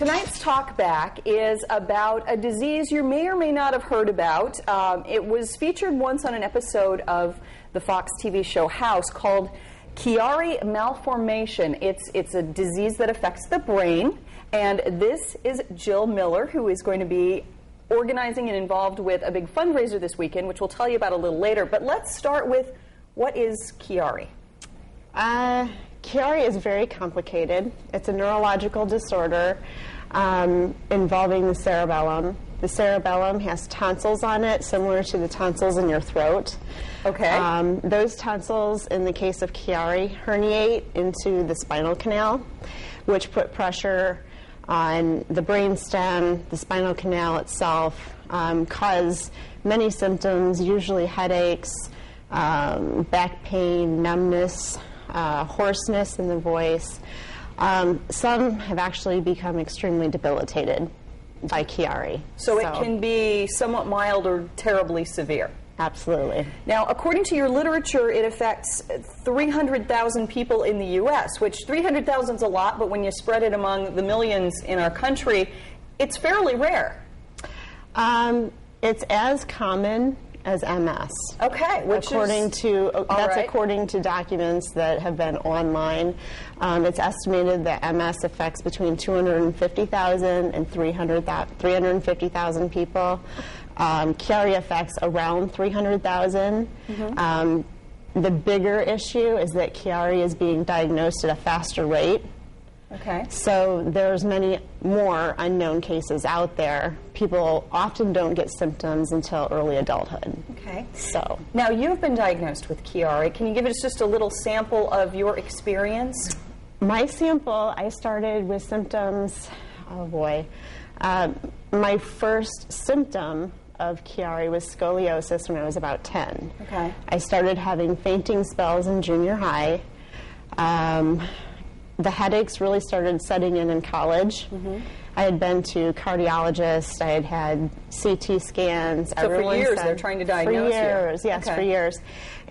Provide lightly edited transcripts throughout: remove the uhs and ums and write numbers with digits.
Tonight's Talk Back is about a disease you may or may not have heard about. It was featured once on an episode of the Fox TV show House called Chiari malformation. It's a disease that affects the brain, and this is Jill Miller, who is going to be organizing and involved with a big fundraiser this weekend, which we'll tell you about a little later. But let's start with, what is Chiari? Chiari is very complicated. It's a neurological disorder involving the cerebellum. The cerebellum has tonsils on it, similar to the tonsils in your throat. Okay. Those tonsils, in the case of Chiari, herniate into the spinal canal, which put pressure on the brainstem, the spinal canal itself, cause many symptoms, usually headaches, back pain, numbness, hoarseness in the voice. Some have actually become extremely debilitated by Chiari. So it can be somewhat mild or terribly severe. Absolutely. Now, according to your literature, it affects 300,000 people in the U.S., which 300,000 is a lot, but when you spread it among the millions in our country, it's fairly rare. It's as common as MS. Okay, according to documents that have been online. It's estimated that MS affects between 250,000 and 350,000 people. Chiari affects around 300,000. Mm-hmm. The bigger issue is that Chiari is being diagnosed at a faster rate. Okay. So there's many more unknown cases out there. People often don't get symptoms until early adulthood. Okay. So now you've been diagnosed with Chiari. Can you give us just a little sample of your experience? My sample, I started with symptoms, oh boy. My first symptom of Chiari was scoliosis when I was about 10. Okay. I started having fainting spells in junior high. The headaches really started setting in college. Mm-hmm. I had been to cardiologists. I had had CT scans. So for years they're trying to diagnose you? For years, yes, okay. For years.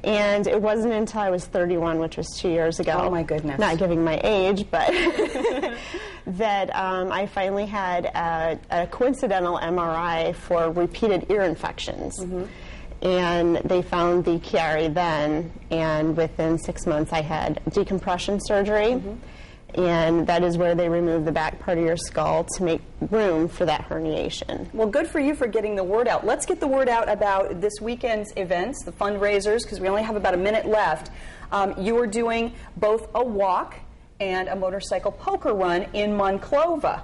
And it wasn't until I was 31, which was 2 years ago. Oh, my goodness. Not giving my age, but that I finally had a coincidental MRI for repeated ear infections. Mm-hmm. And they found the Chiari then, and within 6 months I had decompression surgery. Mm-hmm. And that is where they remove the back part of your skull to make room for that herniation. Well, good for you for getting the word out. Let's get the word out about this weekend's events, the fundraisers, because we only have about a minute left. You are doing both a walk and a motorcycle poker run in Monclova.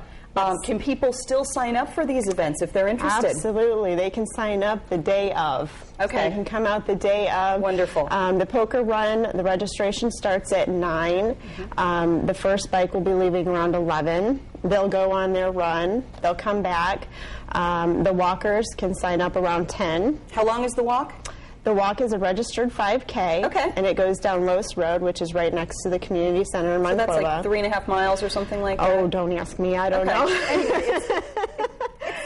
Can people still sign up for these events if they're interested? Absolutely. They can sign up the day of. Okay. So they can come out the day of. Wonderful. The poker run, the registration starts at 9. Mm-hmm. The first bike will be leaving around 11. They'll go on their run. They'll come back. The walkers can sign up around 10. How long is the walk? The walk is a registered 5K, okay. And it goes down Los Road, which is right next to the community center in Monclova. So that's like 3.5 miles or something like that? Oh, don't ask me. I don't know. Anyway,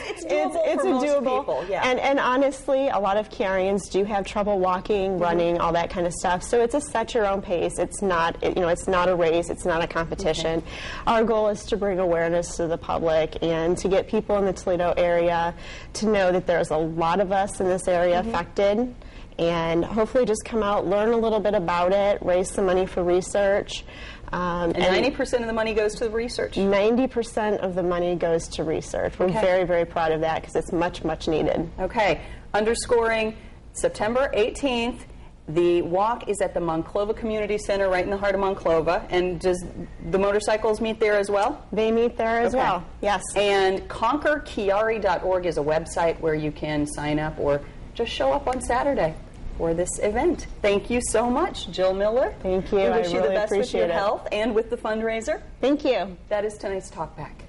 it's doable for most people. Yeah. And honestly, a lot of Chiarians do have trouble walking, running, all that kind of stuff. So it's a set your own pace. It's not, it's not a race. It's not a competition. Okay. Our goal is to bring awareness to the public and to get people in the Toledo area to know that there's a lot of us in this area affected. And hopefully just come out, learn a little bit about it, raise some money for research. And 90% of the money goes to the research? 90% of the money goes to research. We're very, very proud of that because it's much, much needed. Okay. Underscoring September 18th, the walk is at the Monclova Community Center right in the heart of Monclova. And does the motorcycles meet there as well? They meet there as well, yes. And conquerchiari.org is a website where you can sign up or just show up on Saturday for this event. Thank you so much, Jill Miller. Thank you. We wish you the best with your health and with the fundraiser. Thank you. That is tonight's Talk Back.